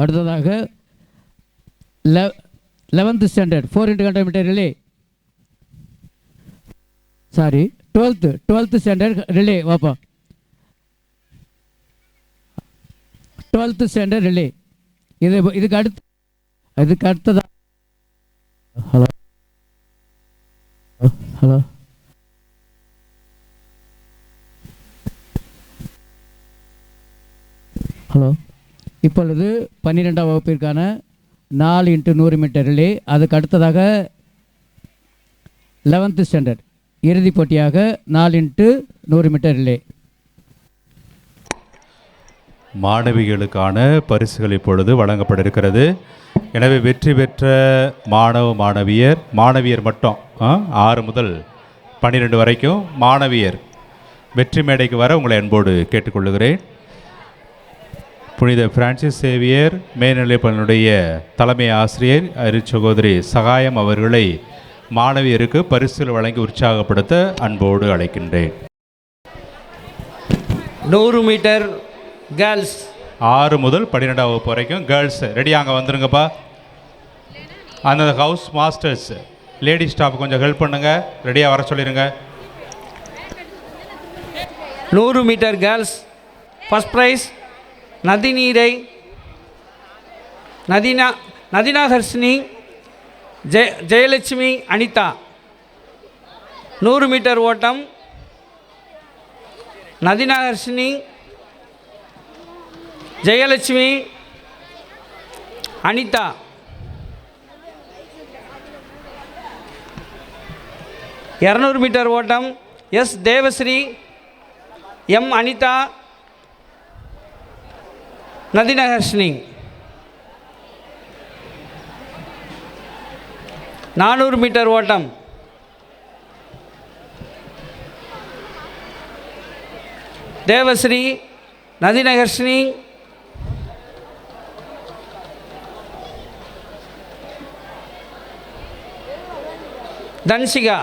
அடுத்ததாக 11th standard 4x100 meter relay, sorry 12th standard relay வாப்பா, 12th standard relay. இதுக்கு அடுத்ததா ஹலோ ஹலோ ஹலோ இப்பொழுது 12ஆம் வகுப்பிற்கான 4x100 மீட்டர் ரிலே. அதுக்கு அடுத்ததாக 11th ஸ்டாண்டர்ட் இறுதிப் போட்டியாக 4x100 மீட்டர் ரிலே. மாணவிகளுக்கான பரிசுகள் இப்பொழுது வழங்கப்பட இருக்கிறது. எனவே வெற்றி பெற்ற மாணவியர் மட்டும் 6 முதல் 12 வரைக்கும் மாணவியர் வெற்றி மேடைக்கு வர உங்களை அன்போடு கேட்டுக்கொள்கிறேன். புனித பிரான்சிஸ் சேவியர் மேல்நிலைப்பள்ளியினுடைய தலைமை ஆசிரியர் அருட்சகோதரி சகாயம் அவர்களை மாணவியருக்கு பரிசுகள் வழங்கி உற்சாகப்படுத்த அன்போடு அழைக்கின்றேன். 100 மீட்டர் கேர்ள்ஸ் 6 முதல் 12ஆம் வகுப்பு வரைக்கும் கேர்ள்ஸ் ரெடியாக அங்கே வந்துருங்கப்பா. அந்த ஹவுஸ் மாஸ்டர்ஸ் லேடி ஸ்டாஃப் கொஞ்சம் ஹெல்ப் பண்ணுங்கள், ரெடியாக வர சொல்லிடுங்க. 100 meter girls first prize Nadhina Harshini Jayalakshmi Anitha. 100 meter ஓட்டம் நதினா ஹர்ஷினி ஜெயலட்சுமி அனிதா. 200 மீட்டர் ஓட்டம் S Devasri M Anitha Nadhina Harshini. 400 meter ஓட்டம் Devasri Nadhina Harshini Dhanshika.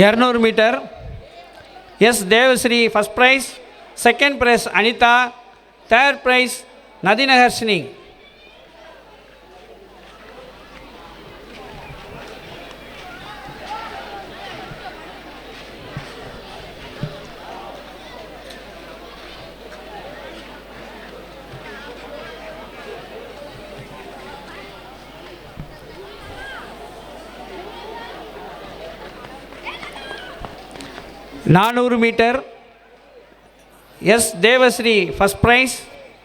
200 meter S Devasri first prize, second prize Anitha, third prize Nadhina Harshini. நானூறு meter S Devasri first prize,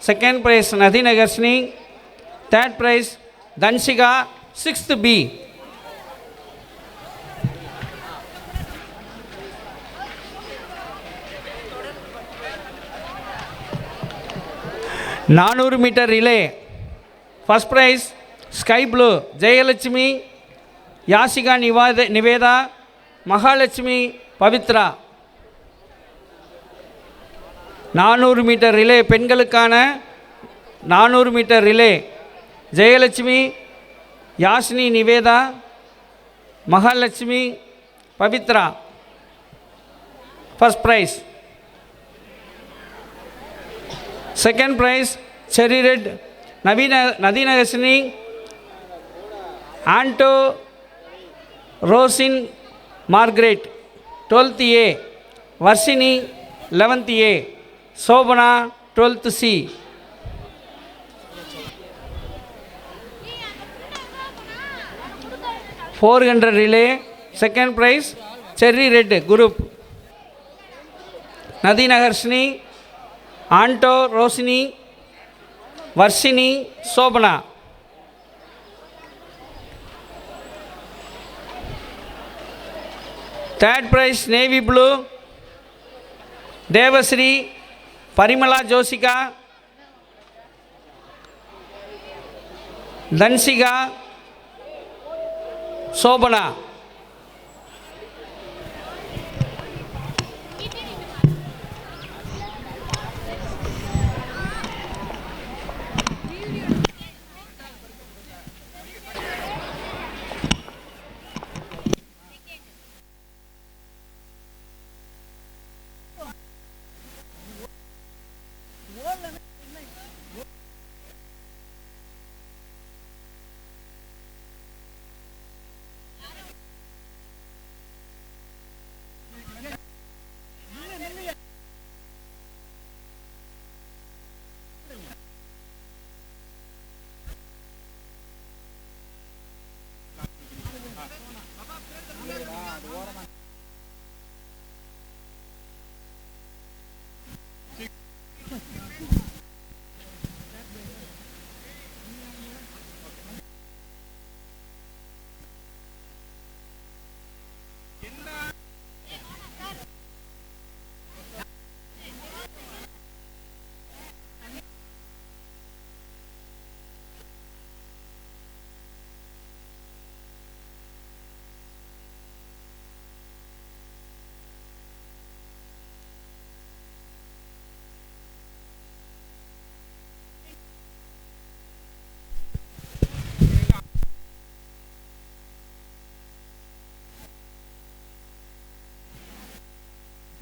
second prize Nadhina Harshini, third prize Dhanshika, sixth B. நானூறு meter relay first prize sky blue Jayalakshmi, Yasika Nivetha, Mahalakshmi, Pavithra. 400 meter relay பெண்களுக்கான 400 meter relay Jayalakshmi, Yashini Nivetha, Mahalakshmi, Pavithra. First prize. Second prize cherry red Nadhina Harshini, Anto Rosin Margaret 12th A, Varshini 11th A, Sobana 12th C. $400 relay second prize cherry red group Nadhina Harshini, Anto Rosini, Varshini, Sobana. Third prize navy blue, Devasri Parimala Josika, Dansiga Sobana.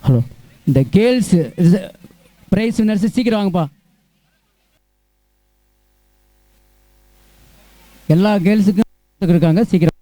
Hello, இந்த girls price winners சீக்கிரம் வாங்கப்பா. எல்லா கேர்ள்ஸுக்கும் இருக்காங்க, சீக்கிரம்.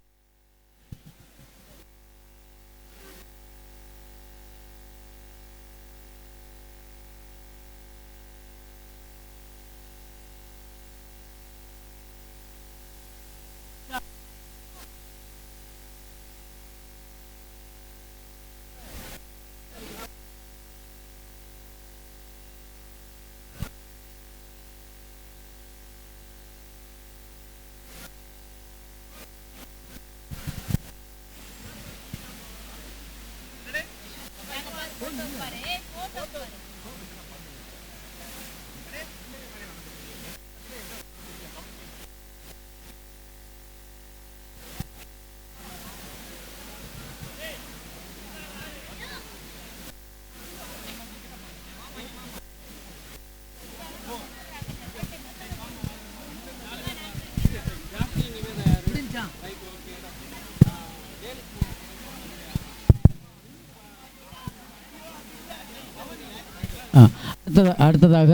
அடுத்ததாக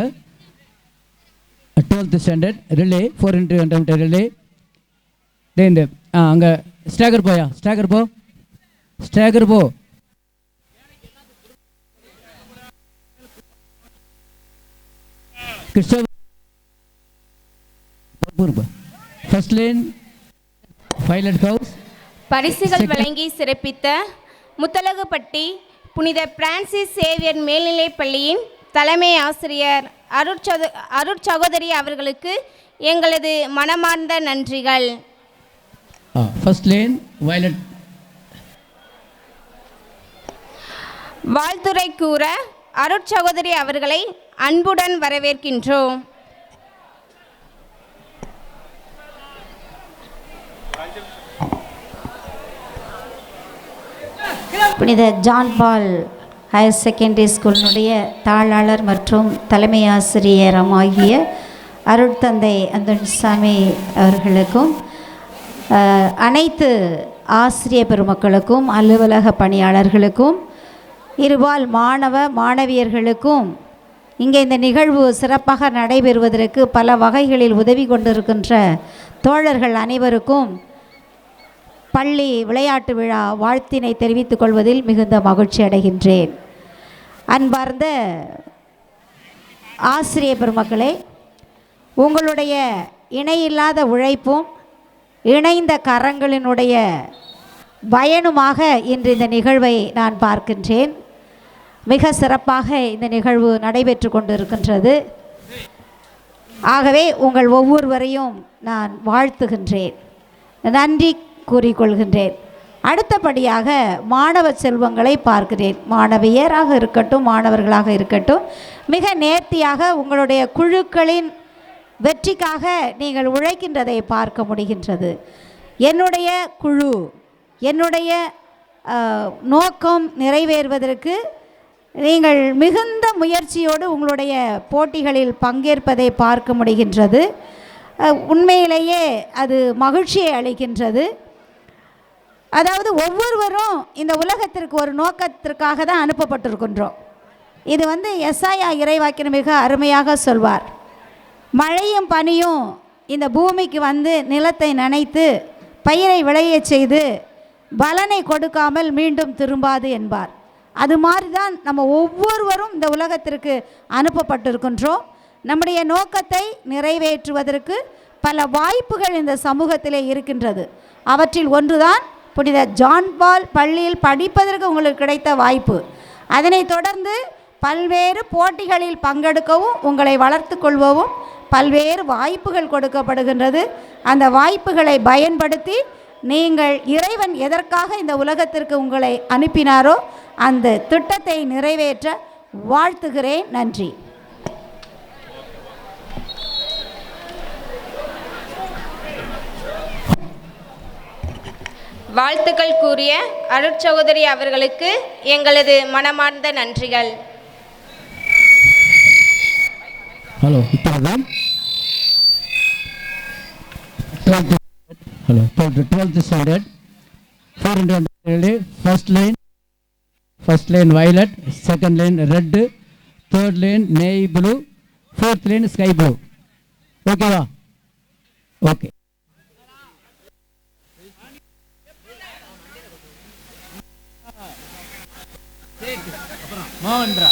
12th standard relay 4x100 meter relay. இந்த அங்கே ஸ்டாகர் போயா, ஸ்டாகர் போ, ஸ்டாகர் போ. First lane pilot house. பரிசுகள் வழங்கி சிறப்பித்த முத்தலகுப்பட்டி புனித பிரான்சிஸ் சேவியர் மேல்நிலைப் பள்ளியின் தலைமை ஆசிரியர் அருட்சகோதரி அவர்களுக்கு எங்களது மனமார்ந்த நன்றிகள். First lane violet. வாழ்த்துரை கூற அருட்சகோதரி அவர்களை அன்புடன் வரவேற்கின்றோம். புனித ஜான் பால் ஹையர் செகண்டரி ஸ்கூலினுடைய தாளாளர் மற்றும் தலைமை ஆசிரியரமாகிய அருட்தந்தை அந்தோணிசாமி அவர்களுக்கும் அனைத்து ஆசிரிய பெருமக்களுக்கும் அலுவலக பணியாளர்களுக்கும் இருபால் மாணவ மாணவியர்களுக்கும் இங்கே இந்த நிகழ்வு சிறப்பாக நடைபெறுவதற்கு பல வகைகளில் உதவி கொண்டிருக்கின்ற தோழர்கள் அனைவருக்கும் பள்ளி விளையாட்டு விழா வாழ்த்தினை தெரிவித்துக் கொள்வதில் மிகுந்த மகிழ்ச்சி அடைகின்றேன். அன்பார்ந்த ஆசிரிய பெருமக்களே, உங்களுடைய இணையில்லாத உழைப்பும் இணைந்த கரங்களினுடைய பயனுமாக இன்று இந்த நிகழ்வை நான் பார்க்கின்றேன். மிக சிறப்பாக இந்த நிகழ்வு நடைபெற்று கொண்டிருக்கின்றது. ஆகவே உங்கள் ஒவ்வொருவரையும் நான் வாழ்த்துகின்றேன், நன்றி கூறிக்கொள்கின்றேன். அடுத்தபடியாக மாணவ செல்வங்களை பார்க்கிறேன். மாணவியராக இருக்கட்டும், மாணவர்களாக இருக்கட்டும், மிக நேர்த்தியாக உங்களுடைய குழுக்களின் வெற்றிக்காக நீங்கள் உழைக்கின்றதை பார்க்க முடிகின்றது. என்னுடைய குழு, என்னுடைய நோக்கம் நிறைவேறுவதற்கு நீங்கள் மிகுந்த முயற்சியோடு உங்களுடைய போட்டிகளில் பங்கேற்பதை பார்க்க முடிகின்றது. உண்மையிலேயே அது மகிழ்ச்சியை அளிக்கின்றது. அதாவது ஒவ்வொருவரும் இந்த உலகத்திற்கு ஒரு நோக்கத்திற்காக தான் அனுப்பப்பட்டிருக்கின்றோம். இது எஸ்ஐயா இறைவாக்கினர் மிக அருமையாக சொல்வார். மழையும் பனியும் இந்த பூமிக்கு நிலத்தை நனைத்து பயிரை விளையச் செய்து பலனை கொடுக்காமல் மீண்டும் திரும்பாது என்பார். அது மாதிரி தான் நம்ம ஒவ்வொருவரும் இந்த உலகத்திற்கு அனுப்பப்பட்டிருக்கின்றோம். நம்முடைய நோக்கத்தை நிறைவேற்றுவதற்கு பல வாய்ப்புகள் இந்த சமூகத்திலே இருக்கின்றது. அவற்றில் ஒன்றுதான் புனித ஜான் பால் பள்ளியில் படிப்பதற்கு உங்களுக்கு கிடைத்த வாய்ப்பு. அதனைத் தொடர்ந்து பல்வேறு போட்டிகளில் பங்கெடுக்கவும் உங்களை வளர்த்து கொள்வவும் பல்வேறு வாய்ப்புகள் கொடுக்கப்படுகின்றது. அந்த வாய்ப்புகளை பயன்படுத்தி நீங்கள் இறைவன் எதற்காக இந்த உலகத்திற்கு உங்களை அனுப்பினாரோ அந்த திட்டத்தை நிறைவேற்ற வாழ்த்துகிறேன். நன்றி. வாழ்த்துக்கள் கூறிய அருட்சகோதரி அவர்களுக்கு எங்களது மனமார்ந்த நன்றிகள். ஹலோ, இப்போதான் hello 12th standard 400 first lane violet, second lane red, third lane navy blue, fourth lane sky blue. ஓகேவா? ஓகே. மோகன்ரா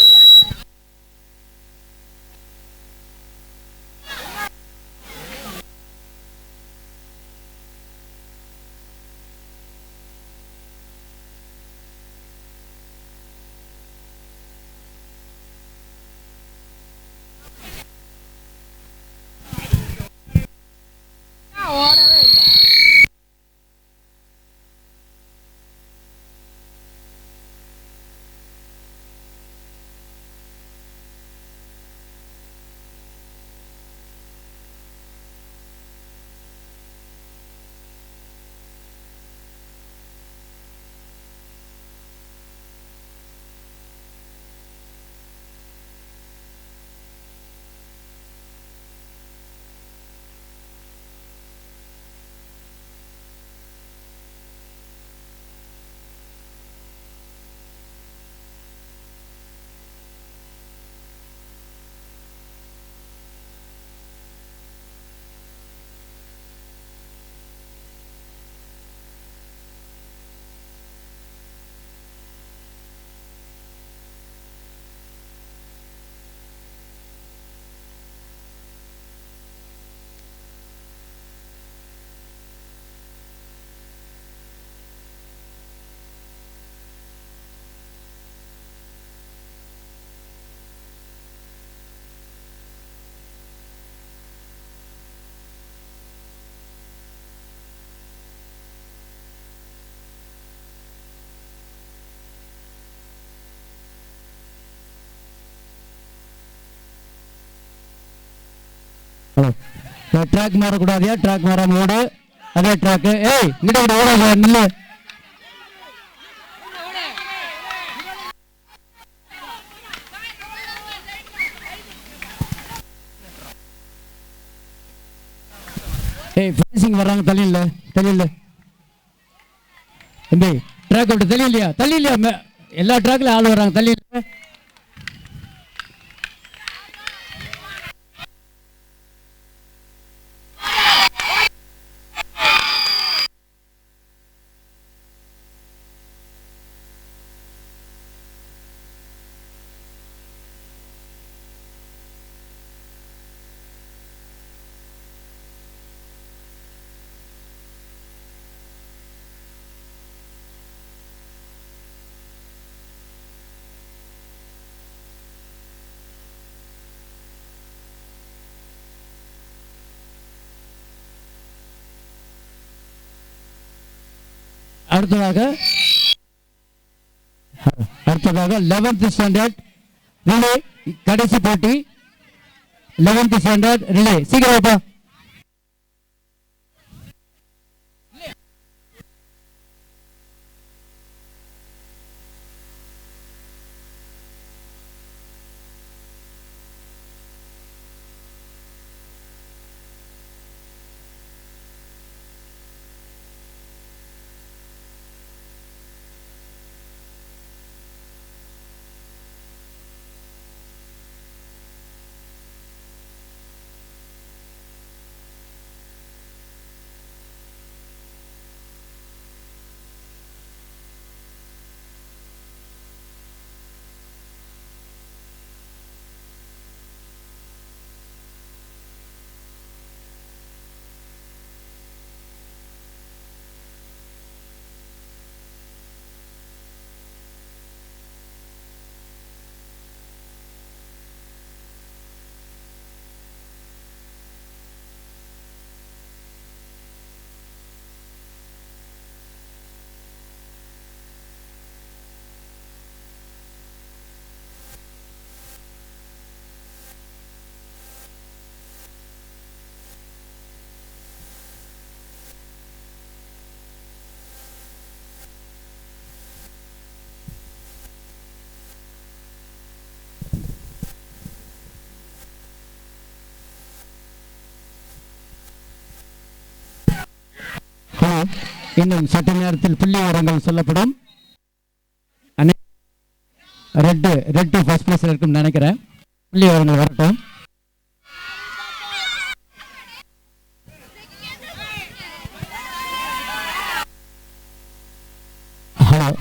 ஹலோ, ட்ராக் மாறக்கூடாதியா? ட்ராக் மாறாம ஓடு. அதே ட்ராக்கு. ஏய், இங்கிட்ட ஓடாத, நில்லு. ஏய், ஃபினிஷிங் வர்றாங்க, தள்ளி இல்லை தம்பி. ட்ராக் அப்படி தள்ளி இல்லையா? எல்லா ட்ராக்ல ஆள் வர்றாங்க, தள்ளி இல்லை. அடுத்ததாக 11th ஸ்டாண்டர்ட் ரிலே கடைசி போட்டி. 11th ஸ்டாண்டர்ட் ரிலே சீக்கிரம். இன்னும் சற்று நேரத்தில் புள்ளி விவரங்கள் சொல்லப்படும். ரெட்டு ஃபர்ஸ்ட் பிளேஸில் இருக்குன்னு நினைக்கிறேன். புள்ளி விவரங்கள் வரட்டும்.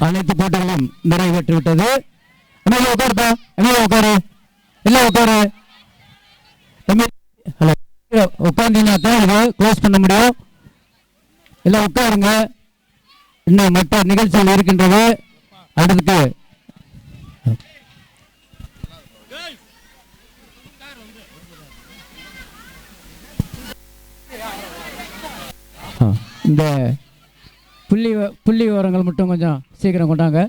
அனைத்து போட்டிகளும் நிறைவேற்றி விட்டது. உட்காருப்பா, உட்காரு, எல்லாம் உட்காரு. உட்காந்தீங்கன்னா தான் இதை க்ளோஸ் பண்ண முடியும். எல்லாம் உட்காருங்க. இன்னும் மற்ற நிகழ்ச்சிகள் இருக்கின்றது. அடுத்து இந்த புள்ளி விவரங்கள் மட்டும் கொஞ்சம் சீக்கிரம் கொண்டாங்க.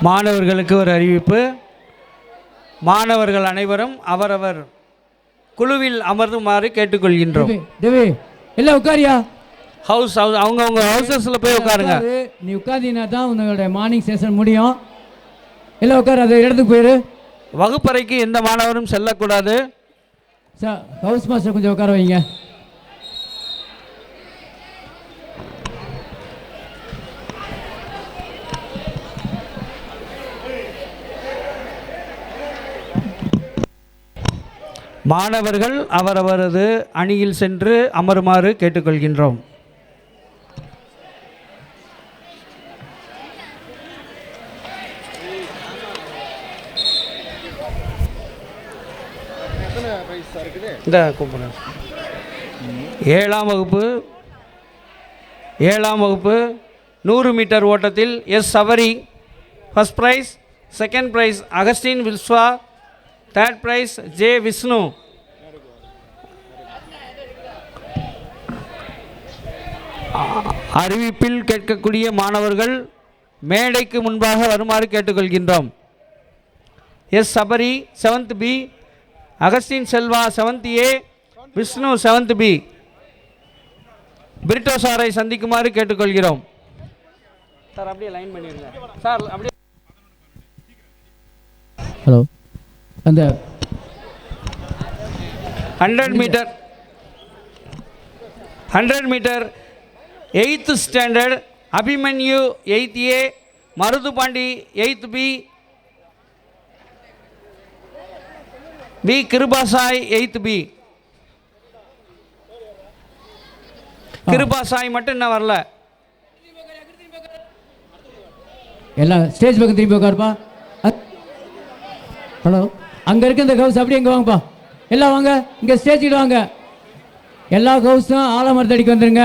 மாணவர்களுக்கு ஒரு அறிவிப்பு. மாணவர்கள் அனைவரும் அவரவர் குழுவில் அமர்ந்துமாறு கேட்டுக்கொள்கின்றோம். எல்லாம் உட்காரியா. அவங்கவுங்க ஹவுசஸில் போய் உட்காருங்க. நீ உட்காந்தீங்கன்னா தான் உங்களுடைய மார்னிங் செஷன் முடியும். எல்லாம் உட்காரு, அது இடத்துக்கு போயிரு. வகுப்பறைக்கு எந்த மாணவரும் செல்லக்கூடாது. சார் ஹவுஸ் மாஸ்டர் கொஞ்சம் உட்கார வைங்க. மாணவர்கள் அவரவரது அணியில் சென்று அமருமாறு கேட்டுக்கொள்கின்றோம். இந்த கூப்பிடுங்க. 7ஆம் வகுப்பு 100 மீட்டர் ஓட்டத்தில் S Sabari first prize, second prize Augustine வில்ஸ்வா, தேர்ட் ப்ரைஸ் ஜே விஷ்ணு. அறிவிப்பில் கேட்கக்கூடிய மாணவர்கள் மேடைக்கு முன்பாக வருமாறு கேட்டுக்கொள்கின்றோம். S Sabari 7th B, Augustine Selva 7th A, Vishnu 7th B. Brito சாரை சந்திக்குமாறு கேட்டுக்கொள்கிறோம். சார் அப்படியே லைன் பண்ணிடுங்க சார். அப்படியே ஹலோ. அந்த 100 meter 8th standard Abhimanyu 8th A, Marudhupandi 8th B, V Kirubasai 8th B. Kirubasai மட்டும் இன்னும் வரல. எல்லாம் ஸ்டேஜ் பக்கம் திரும்பி உட்காருப்பா. ஹலோ, அங்கே இருக்க இந்த ஹவுஸ் அப்படியே இங்கே வாங்கப்பா. எல்லாம் வாங்க, இங்கே ஸ்டேஜில் வாங்க. எல்லா ஹவுஸும் ஆலமரத்தடிக்கு வந்துருங்க.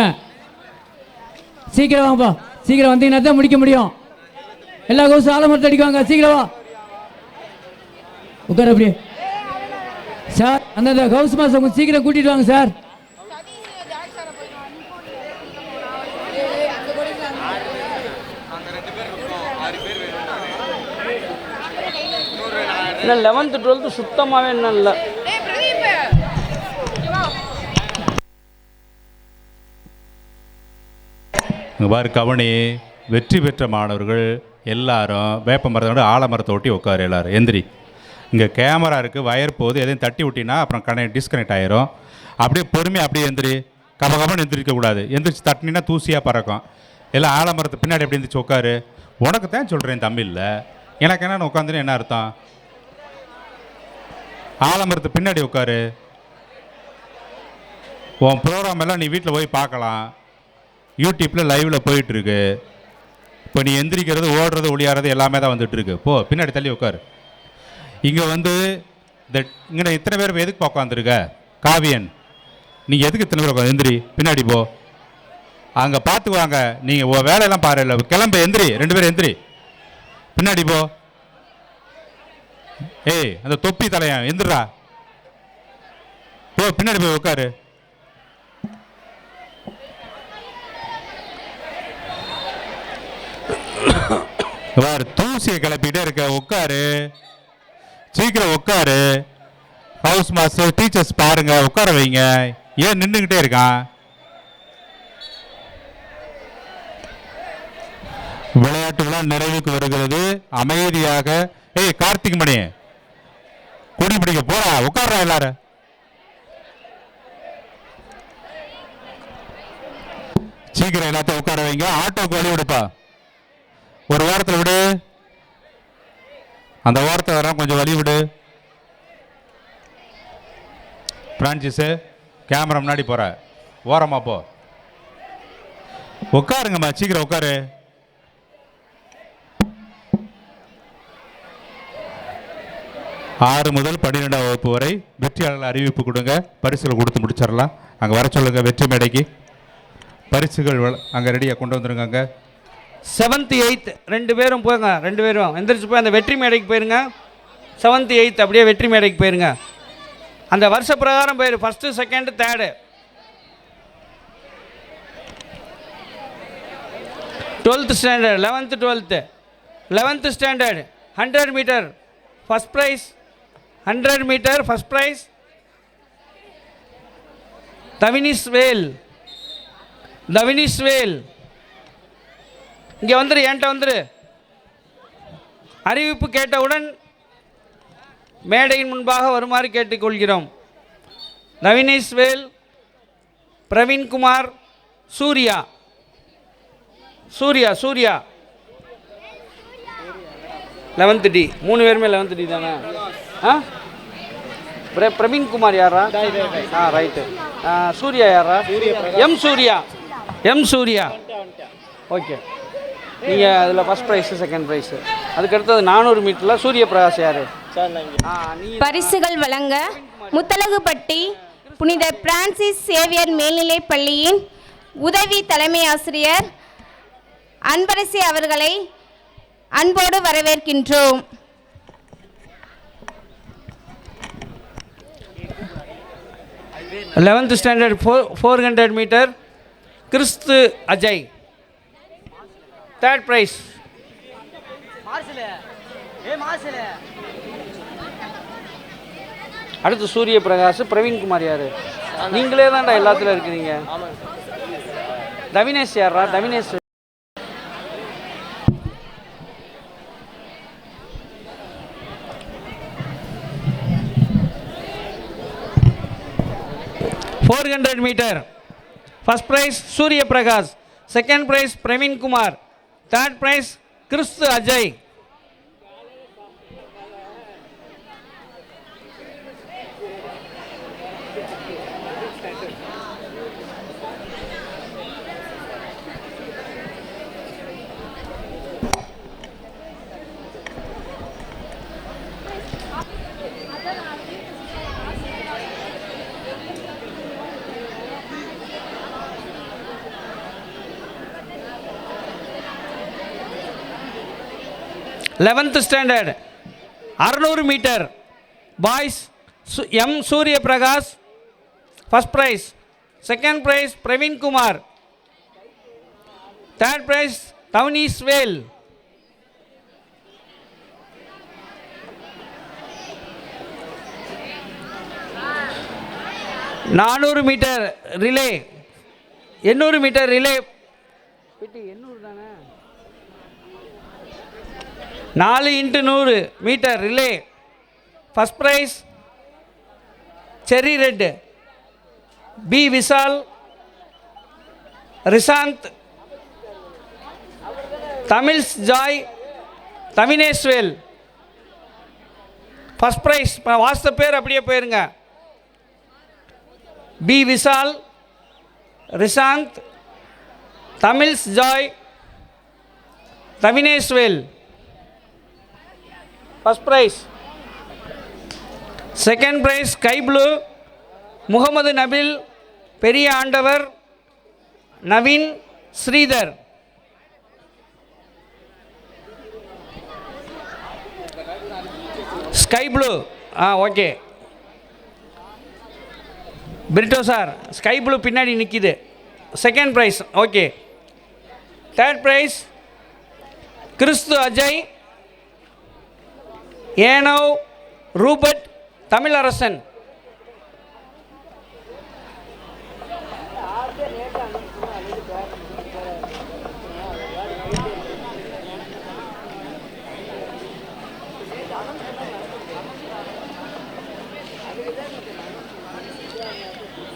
சீக்கிரம் வாங்கப்பா. சீக்கிரம் வந்தீங்கன்னா தான் முடிக்க முடியும். எல்லா ஹவுஸும் ஆலமரத்தடிக்கு வாங்க. சீக்கிரம் வா, உட்கார அப்படியே. சார், அந்த ஹவுஸ் மாஸ்டர் கொஞ்சம் சீக்கிரம் கூட்டிட்டு வாங்க சார். இன்னும் 11th 12th சுத்தமாகவே இன்னும் இல்லை. இங்கே பாரு கவனி, வெற்றி பெற்ற மாணவர்கள் எல்லாரும் வேப்ப மரத்தோட ஆலமரத்தை ஒட்டி உட்காரு. எல்லோரும் எந்திரி. இங்கே கேமரா இருக்குது, வயர் போகுது, எதையும் தட்டி விட்டினா அப்புறம் டிஸ்கனெக்ட் ஆயிரும். அப்படியே பொறுமையாக அப்படியே எந்திரி. கபகபன்னு எந்திரிக்கக்கூடாது. எந்திரிச்சு தட்டினா தூசியாக பறக்கும். எல்லாம் ஆலமரத்து பின்னாடி எப்படி எந்திரிச்சு உட்காரு. உனக்கு தான் சொல்கிறேன் தமிழில், எனக்கு என்னென்னு உட்காந்துன்னு என்ன அர்த்தம்? ஆலமரத்து பின்னாடி உட்காரு. உன் ப்ரோக்ராம் எல்லாம் நீ வீட்டில் போய் பார்க்கலாம். யூடியூப்பில் லைவில் போயிட்டுருக்கு. இப்போ நீ எந்திரிக்கிறது, ஓடுறது, ஒளியாறது எல்லாமே தான் வந்துட்டுருக்கு. போ பின்னாடி தள்ளி உட்காரு. இங்கே வந்து இங்கே இத்தனை பேர் எதுக்கு உட்காந்துருக்க? காவியன், நீங்கள் எதுக்கு இத்தனை பேர் உட்காந்து? எந்திரி, பின்னாடி போ. அங்கே பார்த்துக்குவாங்க. நீங்கள் வேலையெல்லாம் பாரு. இல்லை கிளம்பு, எந்திரி. 2 பேரும் எந்திரி, பின்னாடி போ. ஏய், அந்த தொப்பி தலையன் எந்திரா, போ பின்னாடி போய் உட்காரு. தூசியை கிளப்பிட்டே இருக்க, உட்காரு, சீக்கிரம் உட்காரு. ஹவுஸ் மாஸ்டர், டீச்சர்ஸ் பாருங்க, உட்கார வைங்க. ஏன் நின்றுக்கிட்டே இருக்கான்? விளையாட்டுகளாம் நிறைவுக்கு வருகிறது. அமைதியாக. ஏய் கார்த்திக் மணி, கொடி பிடிக்க போறா, உட்கார்றா எல்லாரும். சீக்கிரம் எல்லாத்தையும் உட்கார வைங்க. ஆட்டோக்கு வழி விடுப்பா. ஒரு வாரத்தில் விடு, அந்த வாரத்தை வர கொஞ்சம் வழி விடு. பிரான்சிஸு, கேமரா முன்னாடி போற, ஓரமா போ. உட்காருங்கம்மா, சீக்கிரம் உட்காரு. ஆறு முதல் 12ஆம் வகுப்பு வரை வெற்றியாளர்கள் அறிவிப்பு கொடுங்க. பரிசுகள் கொடுத்து முடிச்சிடலாம். அங்கே வர சொல்லுங்க. வெற்றி மேடைக்கு பரிசுகள் அங்கே ரெடியாக கொண்டு வந்துருங்க. அங்கே 7th 8th 2 பேரும் போங்க. 2 பேரும் எந்திரிச்சு போய் அந்த வெற்றி மேடைக்கு போயிருங்க. 7th 8th அப்படியே வெற்றி மேடைக்கு போயிருங்க. அந்த வருஷ பிரகாரம் போயிரு. 1st 2nd 3rd 12th standard 11th 12th 11th standard 100 meter first prize. 100 meter first prize தவினிஸ் வேல். இங்கே வந்துரு, என்கிட்ட வந்துரு. அறிவிப்பு கேட்டவுடன் மேடையின் முன்பாக வருமாறு கேட்டுக்கொள்கிறோம். தவினிஸ் வேல், பிரவீன்குமார், சூர்யா 11th D. 3 பேருமே 11th D தானே? பிரவீன்குமார் யாரா? ரைட்டு. சூர்யா யாரா? எம் சூர்யா. ஓகே, நீங்கள் அதில் ஃபஸ்ட் ப்ரைஸு, செகண்ட் ப்ரைஸு. அதுக்கடுத்தது 400 மீட்டரில் சூரிய பிரகாஷ் யார்? பரிசுகள் வழங்க முத்தலகுப்பட்டி புனித பிரான்சிஸ் சேவியர் மேல்நிலைப் பள்ளியின் உதவி தலைமை ஆசிரியர் அன்பரசி அவர்களை அன்போடு வரவேற்கின்றோம். லெவன்த் ஸ்டாண்டர்ட் 400 மீட்டர் கிறிஸ்து அஜய் 3rd ப்ரைஸ். அடுத்து சூரிய பிரகாஷ். பிரவீன்குமார் யார்? நீங்களே தான்டா எல்லாத்துலையும் இருக்கிறீங்க. தவினேஷ் யாரா? தவினேஷ் 400 metre first prize Surya Prakash, second prize Praveen Kumar, 3rd prize Kristhu Ajay. Eleventh standard 600 meter boys M Surya Prakash first prize, second prize Praveen Kumar, 3rd prize Thavanees Vel. 400 meter relay 800 meter relay 4x100 meter relay first prize cherry red B Vishal Rishanth தமிழ்ஸ் Joy Thavineshvel first prize வாஸ்த பேர் அப்படியே போயிருங்க B Vishal Rishanth தமிழ்ஸ் Joy Thavineshvel first prize second prize sky blue Mohammed நபில் பெரிய ஆண்டவர் Naveen Sridhar sky blue okay Brito sir sky blue பின்னாடி நிற்கிது second prize okay third prize Kristhu Ajay ஏனவ் ரூபர்ட் தமிழரசன்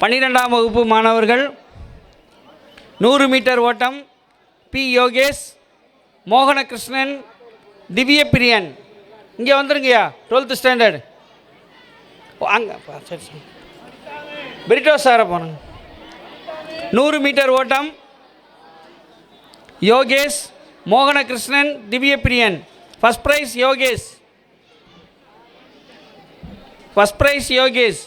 பன்னிரெண்டாம் வகுப்பு மாணவர்கள் 100 மீட்டர் ஓட்டம் பி யோகேஷ் மோகனகிருஷ்ணன் திவ்ய பிரியன் இங்கே வந்துருங்கய்யா 12th ஸ்டாண்டர்ட் அங்கே சரி சரி பிரிட்டோ சாரை போனுங்க 100 மீட்டர் ஓட்டம் Yogesh Mohanakrishnan Divya Priyan first prize Yogesh first prize Yogesh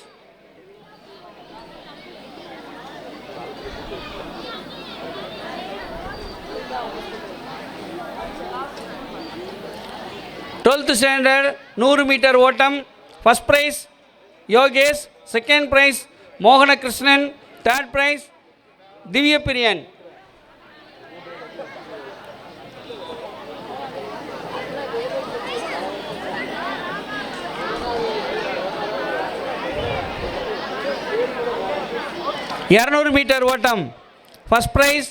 twelfth standard 100 meter ஓட்டம் first prize Yogesh second prize Mohanakrishnan third prize Divya Priyan இரநூறு மீட்டர் ஓட்டம் first prize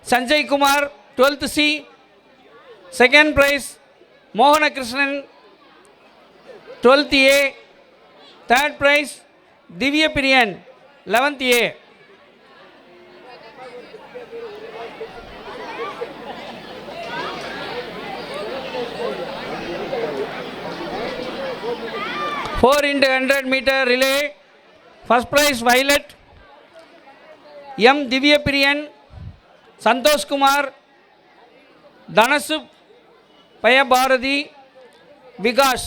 Sanjay Kumar 12th C second prize Mohanakrishnan 12th A third prize Divya Priyan 11th A Four into 100 meter relay first prize violet M Divya Priyan Santosh Kumar Dhanasub Paya Bharati Vikas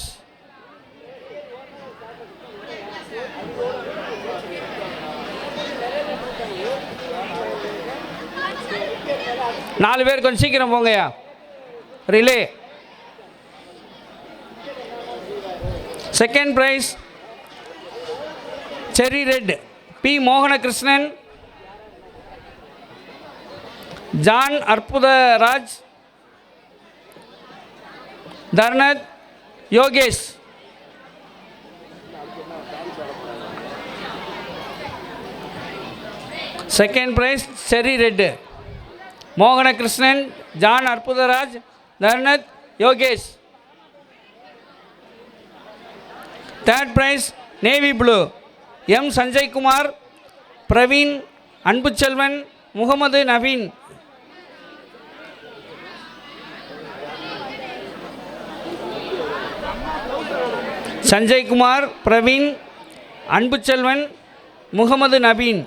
நாலு பேர் கொஞ்சம் சீக்கிரம் போங்கயா relay second prize cherry red B Mohanakrishnan John Arputharaj Tharnath Yogesh second prize cherry red Mohanakrishnan John Arputharaj Tharnath Yogesh third prize navy blue M Sanjay Kumar Praveen Anbuselvan Mohammed Naveen Sanjay Kumar Praveen Anbuselvan Mohammed Naveen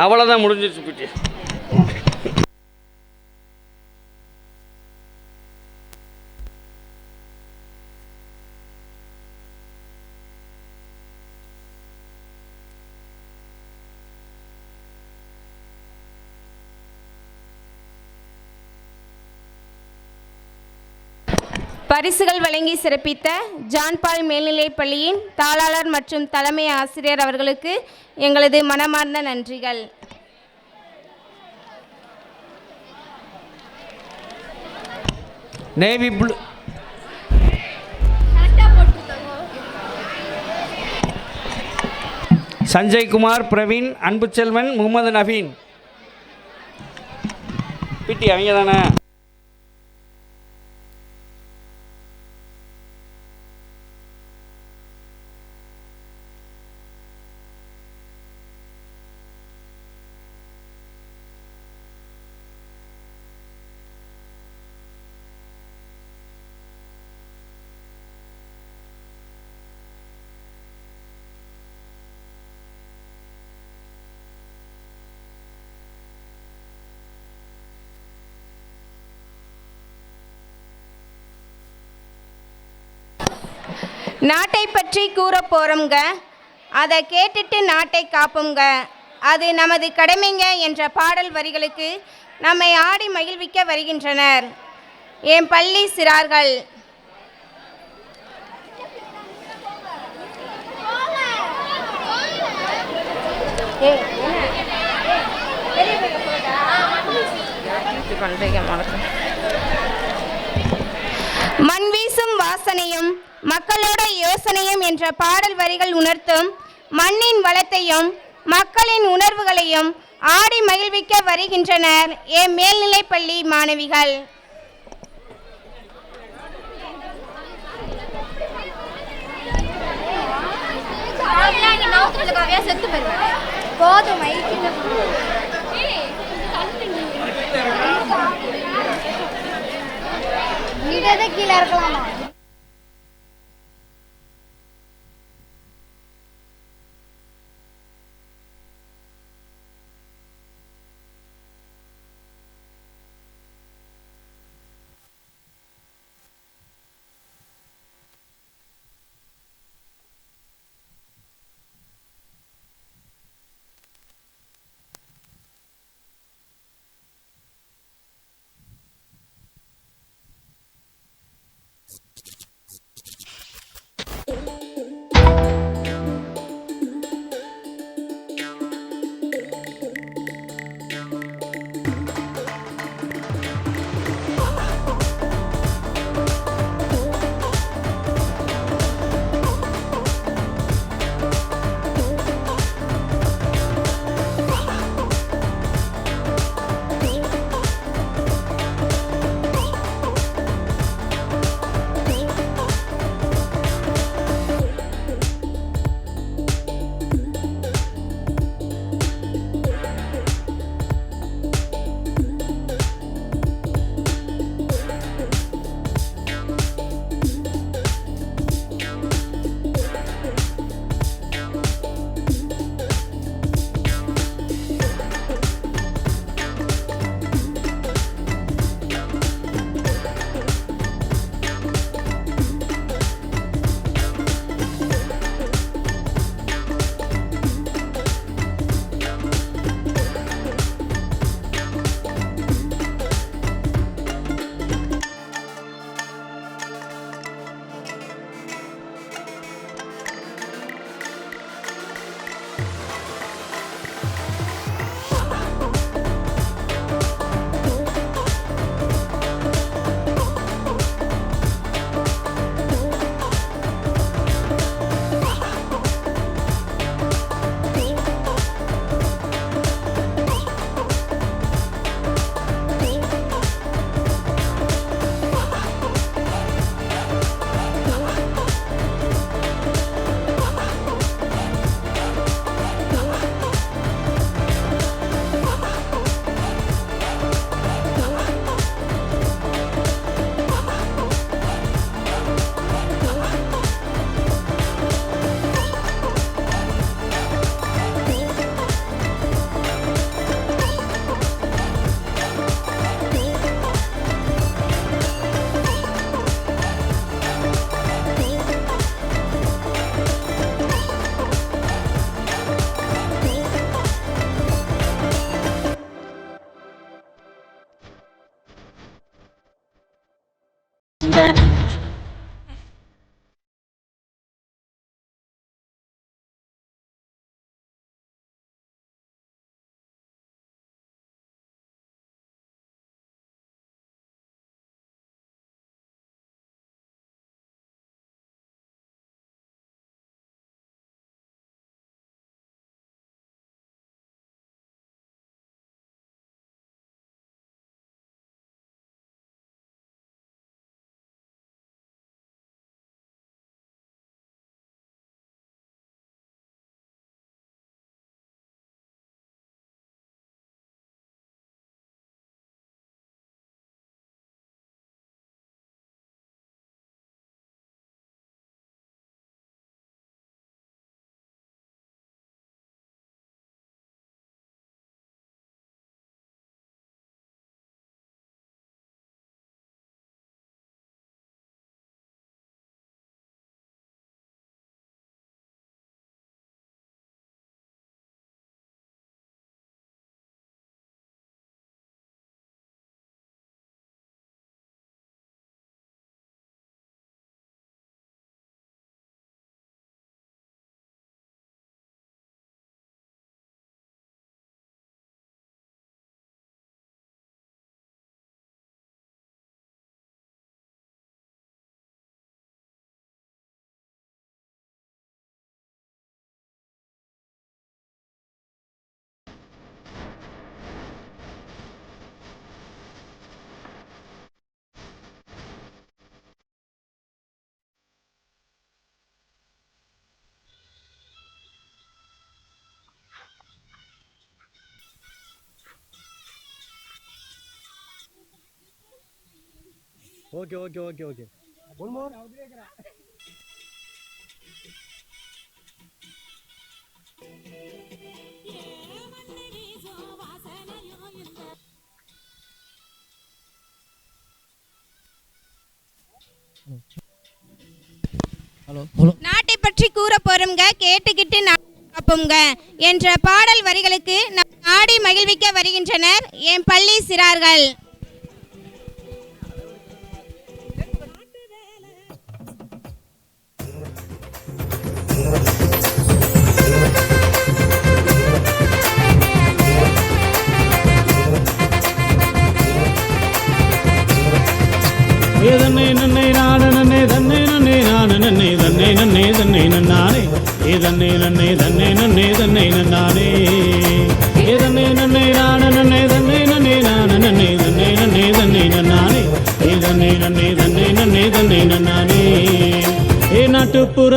அவ்வளோதான் முடிஞ்சிருச்சு பிட்டி பரிசுகள் வழங்கி சிறப்பித்த ஜான்பால் மேல்நிலைப் பள்ளியின் தாளாளர் மற்றும் தலைமை ஆசிரியர் அவர்களுக்கு எங்களது மனமார்ந்த நன்றிகள். Navy blue Sanjay Kumar, Praveen, Anbuselvan, Mohammed Naveen. PT அவங்க தானே? நாட்டை பற்றி கூற போகிறோங்க, அதை கேட்டுட்டு நாட்டை காப்போங்க, அது நமது கடமைங்க என்ற பாடல் வரிகளுக்கு நம்மை ஆடி மகிழ்விக்க வருகின்றனர் என் பள்ளி சிறார்கள். மண் வீசும் வாசனையும் மக்களோட யோசனையும் என்ற பாடல் வரிகள் உணர்த்தும் மண்ணின் வளத்தையும் மக்களின் உணர்வுகளையும் ஆடி மகிழ்விக்க வருகின்றனர் என் மேல்நிலைப்பள்ளி மாணவிகள். கீழே இருக்கலாமா? Okay okay okay okay one more. நாட்டை பற்றி கூற போறோம்ங்க, கேட்டுக்கிட்டு காப்போம்ங்க என்ற பாடல் வரிகளுக்கு நம் ஆடி மகிழ்விக்க வருகின்றனர் என் பள்ளி சிறார்கள். தன்னை நன்னை நான நன்னை தன்னை நன்னை நான நன்னை தன்னை நன்னை தன்னை நன்னானே தன்னை நன்னை தன்னை நன்னை தன்னை நன்னானே தன்னை நன்னை நான நன்னை தன்னை நன்னை நான நன்னை தன்னை நன்னை தன்னை நன்னானே தன்னை நன்னை தன்னை நன்னை தன்னை நன்னானே. நாட்டுப்புற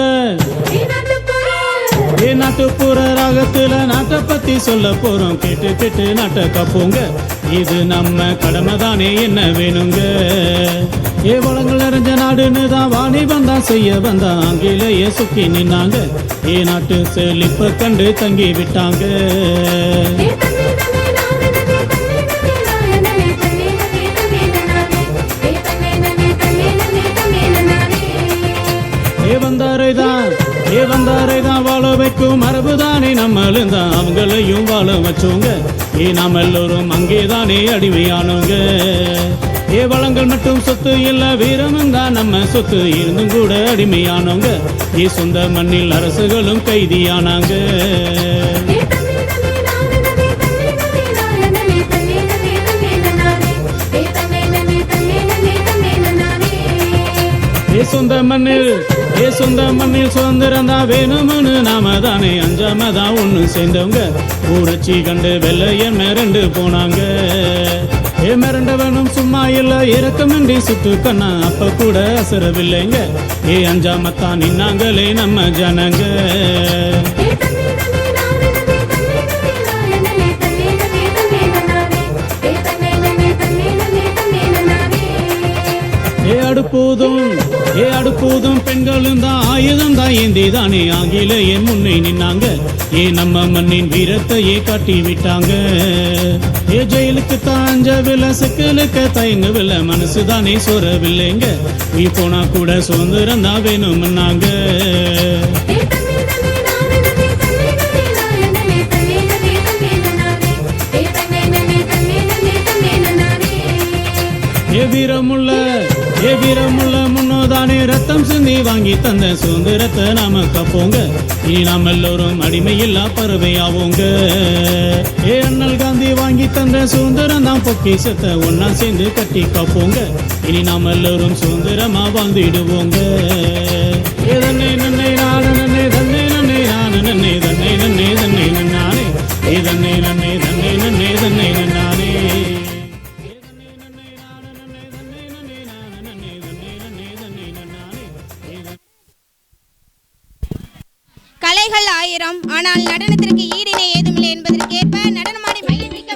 நாட்டுப்புற ராகத்துல நாட்டை பத்தி சொல்ல போறோம், கேட்டு கேட்டு நாட்டை காப்போங்க, இது நம்ம கடமை தானே, என்ன வேணுங்க. வளங்கள் நிறைஞ்ச நாடுன்னு தான் வாணி வந்தா செய்ய வந்தா ஆங்கிலேயே சுக்கி நின்னாங்க, நாட்டு செழிப்ப கண்டு தங்கி விட்டாங்க. வந்தாரைதான் வாழ வைக்கும் மரபுதானே நம்மளும் தான் அவங்களையும் வாழ வச்சோங்க, நாம எல்லோரும் அங்கேதானே அடிமையானோங்க. வளங்கள் மட்டும் சொத்து இல்ல வீரமும் தான் நம்ம சொத்து, இருந்தும் கூட அடிமையானோங்க, சொந்த மண்ணில் அரசுகளும் கைதியானாங்க. சொந்த மண்ணில் சுதந்திரம் தான் வேணும்னு நாம தானே அஞ்சாம தான் ஒண்ணு சேர்ந்தவங்க, ஊரட்சி கண்டு வெள்ளையன் மிரண்டு போனாங்க. மிரண்டவனும் சும்மா இல்ல இறக்கமின்றி சுட்டு கண்ணா அப்ப கூட அசரவில்லைங்க, அஞ்சாமத்தான் நின்னாங்களே நம்ம ஜனங்க. அடுப்போதும் பெண்களும் தான் ஆயுதம் தான் ஏந்தி தானே ஆங்கிலேயன் முன்னே நின்னாங்க, நம்ம மண்ணின் வீரத்தையே காட்டி விட்டாங்க. ஜெயிலுக்கு தாஞ்சவில்லை, சிக்கலுக்கு தயங்கவில்லை, மனசுதானே சோறவில்லைங்க, போனா கூட சுதந்திரம் தான் வேணும்னாங்க. வீரமுள்ள முன்னோதானே ரத்தம் சிந்தி வாங்கி தந்த சுதந்திரத்தை நாம காப்போங்க, இனி நாம் எல்லோரும் அடிமையில்லா பறவையாவோங்க. அண்ணல் காந்தி வாங்கி தந்த சுதந்திரம் தான் பொக்கிஷத்தை ஒன்னா சேர்ந்து கட்டி காப்போங்க, இனி நாம் எல்லோரும் சுதந்திரமா வாழ்ந்துடுவோங்க. தன்னை நன்னை நான நன்னை தன்னை நன்னை நான நன்னை தன்னை நன்னை தன்னை நன்னானே தன்னை நன்னை தன்னை நன்னை தன்னை நன்னானே. கலைகள் ஆயிரம், ஆனால் நடனத்திற்கு ஈடிணை ஏதுமில்லை என்பதற்கேற்ப நடனமாடி மகிழ்விக்க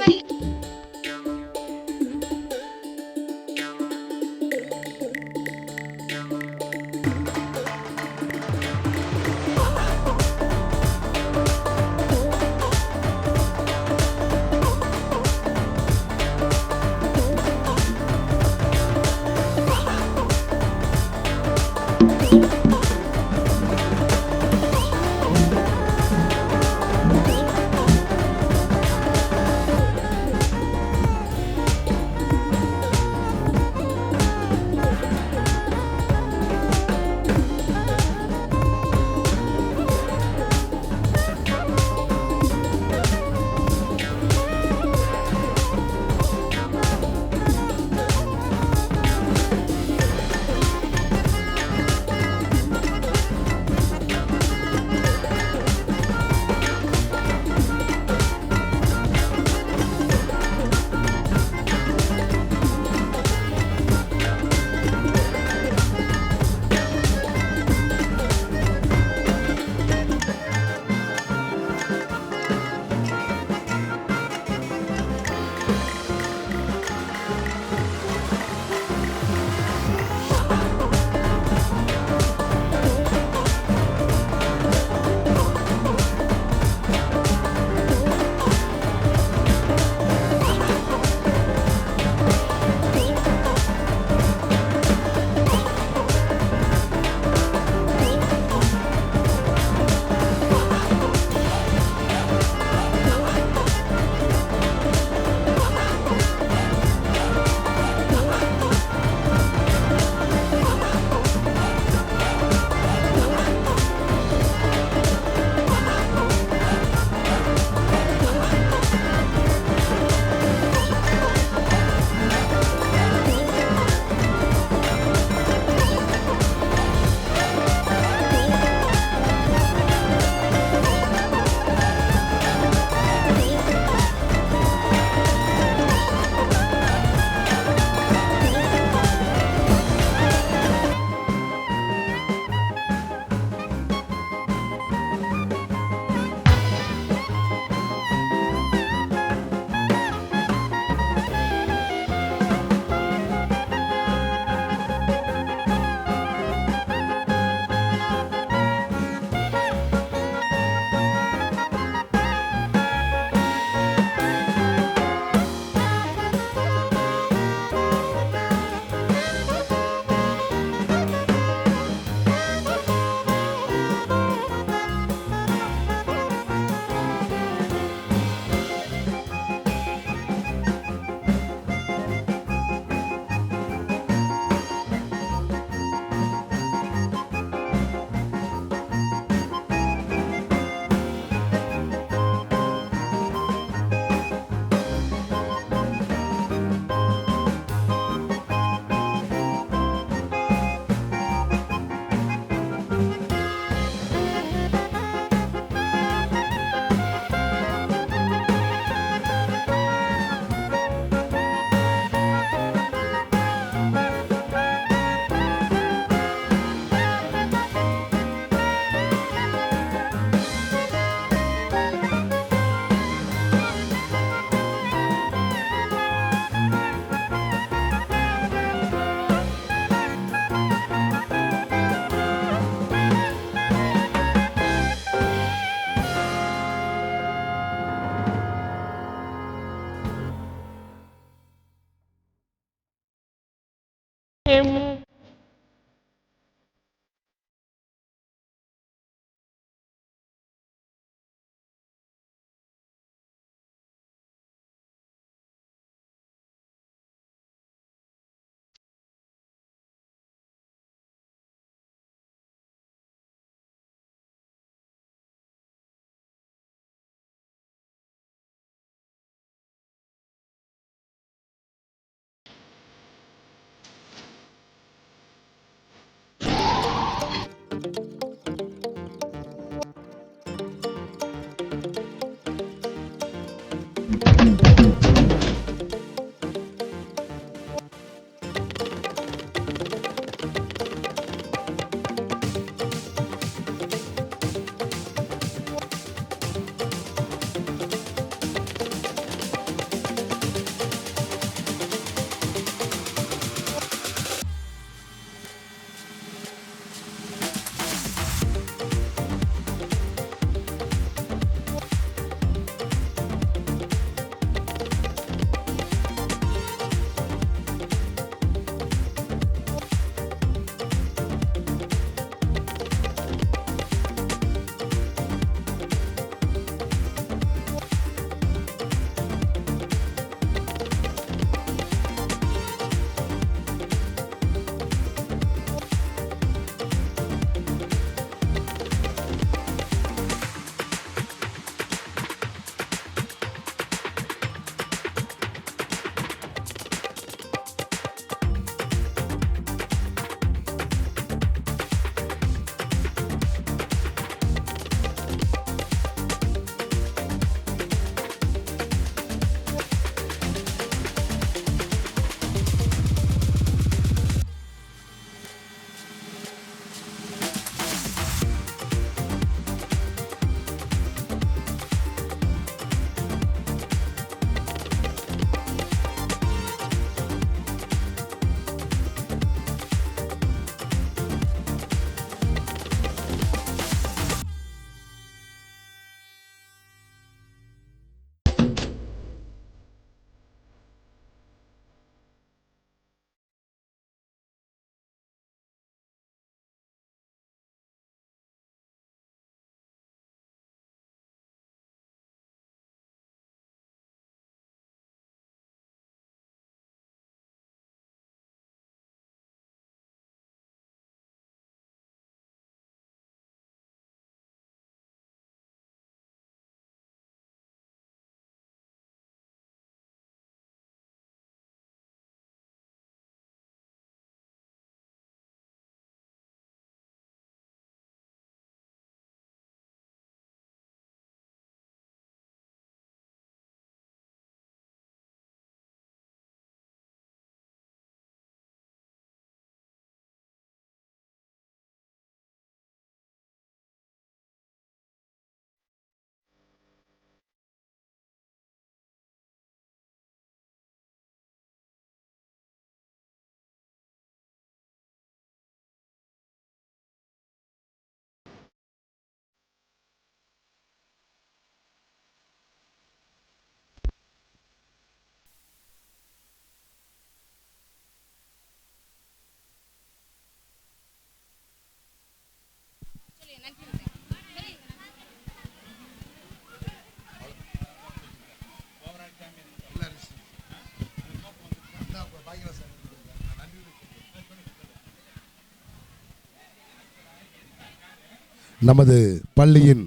நமது பள்ளியின்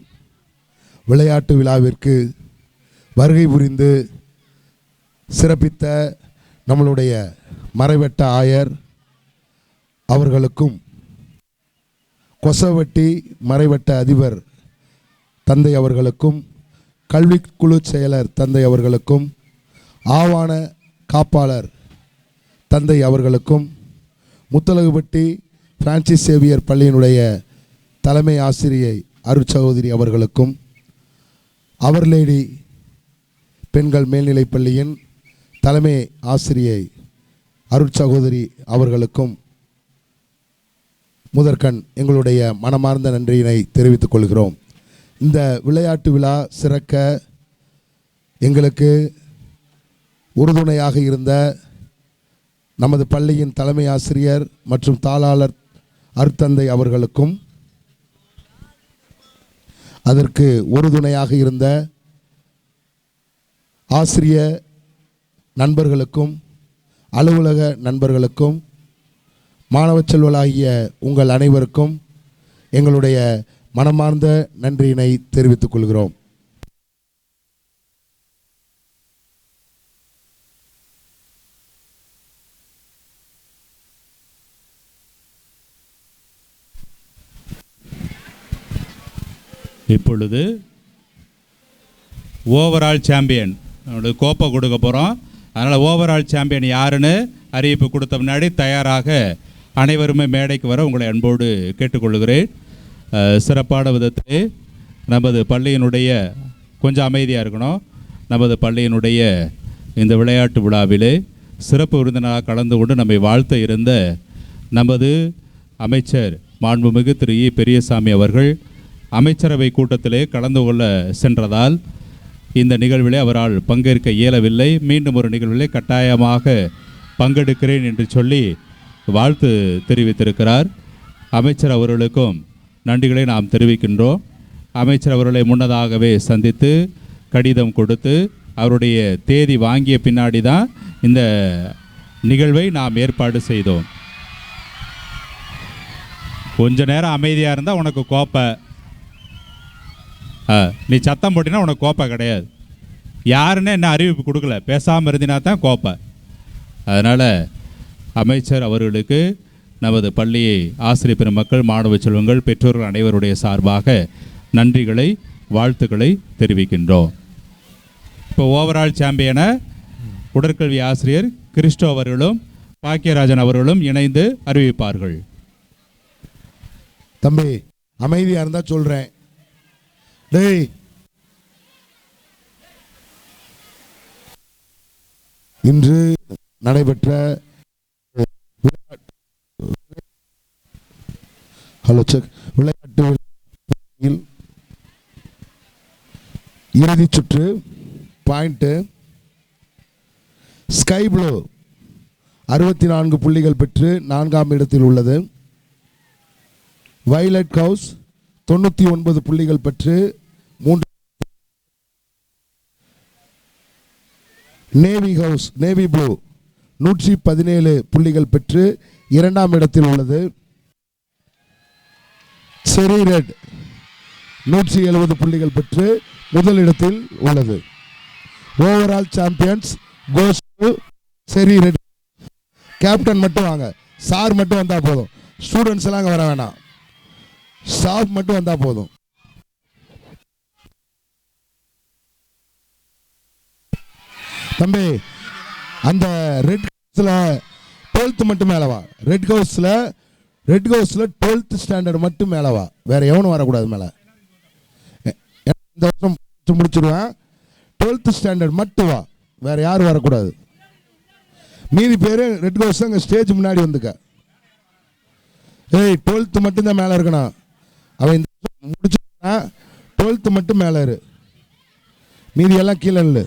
விளையாட்டு விழாவிற்கு வருகை புரிந்து சிறப்பித்த நம்மளுடைய மறைவட்ட ஆயர் அவர்களுக்கும் கொசவட்டி மறைவட்ட அதிபர் தந்தை அவர்களுக்கும் கல்விக்குழு செயலர் தந்தை அவர்களுக்கும் ஆவான காப்பாளர் தந்தை அவர்களுக்கும் முத்தலகுப்பட்டி பிரான்சிஸ் சேவியர் பள்ளியினுடைய தலைமை ஆசிரியை அருட்சகோதரி அவர்களுக்கும் அவர் லேடி பெண்கள் மேல்நிலைப் பள்ளியின் தலைமை ஆசிரியை அருட்சகோதரி அவர்களுக்கும் முதற்கண் எங்களுடைய மனமார்ந்த நன்றியினை தெரிவித்துக் கொள்கிறோம். இந்த விளையாட்டு விழா சிறக்க எங்களுக்கு உறுதுணையாக இருந்த நமது பள்ளியின் தலைமை ஆசிரியர் மற்றும் தாளாளர் அருட்தந்தை அவர்களுக்கும், அதற்கு உறுதுணையாக இருந்த ஆசிரிய நண்பர்களுக்கும் அலுவலக நண்பர்களுக்கும் மாணவ செல்வலாகிய உங்கள் அனைவருக்கும் எங்களுடைய மனமார்ந்த நன்றியினை தெரிவித்துக் கொள்கிறோம். இப்பொழுது ஓவரால் சாம்பியன் அவங்களுக்கு கோப்பை கொடுக்க போகிறோம். அதனால் ஓவரால் சாம்பியன் யாருன்னு அறிவிப்பு கொடுத்த முன்னாடி தயாராக அனைவருமே மேடைக்கு வர உங்களை அன்போடு கேட்டுக்கொள்கிறேன். சிறப்பான விதத்திலே நமது பள்ளியினுடைய கொஞ்சம் அமைதியாக இருக்கணும். நமது பள்ளியினுடைய இந்த விளையாட்டு விழாவிலே சிறப்பு விருந்தினராக கலந்து கொண்டு நம்மை வாழ்த்த இருந்த நமது அமைச்சர் மாண்புமிகு திரு இ பெரியசாமி அவர்கள் அமைச்சரவை கூட்டத்திலே கலந்து கொள்ள சென்றதால் இந்த நிகழ்விலே அவரால் பங்கேற்க இயலவில்லை. மீண்டும் ஒரு நிகழ்விலே கட்டாயமாக பங்கெடுக்கிறேன் என்று சொல்லி வாழ்த்து தெரிவித்திருக்கிறார். அமைச்சர் அவர்களுக்கும் நன்றிகளை நாம் தெரிவிக்கின்றோம். அமைச்சர் அவர்களை முன்னதாகவே சந்தித்து கடிதம் கொடுத்து அவருடைய தேதி வாங்கிய பின்னாடி தான் இந்த நிகழ்வை நாம் ஏற்பாடு செய்தோம். கொஞ்ச நேரம் அமைதியாக இருந்தால் உனக்கு கோப்பை, நீ சத்தம் போட்டினா உனக்கு கோப்பை கிடையாது. யாருன்னு என்ன அறிவிப்பு கொடுக்கல, பேசாமல் இருந்தினா தான் கோப்பை. அதனால் அமைச்சர் அவர்களுக்கு நமது பள்ளியை ஆசிரியர் பெருமக்கள், மாணவ செல்வங்கள், பெற்றோர்கள் அனைவருடைய சார்பாக நன்றிகளை வாழ்த்துக்களை தெரிவிக்கின்றோம். இப்போ ஓவரால் சாம்பியனை உடற்கல்வி ஆசிரியர் கிறிஸ்டோ அவர்களும் பாக்கியராஜன் அவர்களும் இணைந்து அறிவிப்பார்கள். தம்பி அமைதியாக இருந்தால் சொல்கிறேன். டேய், இன்று நடைபெற்ற விளையாட்டு இறுதிச் சுற்று பாயிண்ட்டு ஸ்கை ப்ளூ 64 புள்ளிகள் பெற்று 4ஆம் இடத்தில் உள்ளது. வயலட் ஹவுஸ் 99 புள்ளிகள் பெற்று 3. நேவி ப்ளூ 117 புள்ளிகள் பெற்று 2ஆம் இடத்தில் உள்ளது. செரி ரெட் 170 புள்ளிகள் பெற்று முதலிடத்தில் உள்ளது. ஓவரால் சாம்பியன்ஸ் கோஸ் டு செரி ரெட். கேப்டன் மட்டும் வாங்க, சார் மட்டும் வந்தால் போதும். ஸ்டூடெண்ட்ஸ் எல்லாம் அங்கே வர வேணாம், ஸ்டாஃப் மட்டும் வந்தால் போதும். தம்பி அந்த ரெட் ஹவுஸில் 12th மட்டும் மேலே வா. ரெட் ஹவுஸில் 12th ஸ்டாண்டர்ட் மட்டும் மேலே வா, வேற எவனும் வரக்கூடாது மேலே. இந்த வருஷம் முடிச்சிடுவேன். 12th ஸ்டாண்டர்ட் மட்டும் வா, வேற யாரும் வரக்கூடாது. மீதி பேர் ரெட் ஹவுஸ் அங்கே ஸ்டேஜ் முன்னாடி வந்துக்க. 12th மட்டும்தான் மேலே இருக்கணும். அவன் இந்த முடிச்சுனா 12th மட்டும் மேலே இரு, மீதி எல்லாம் கீழே இல்லை.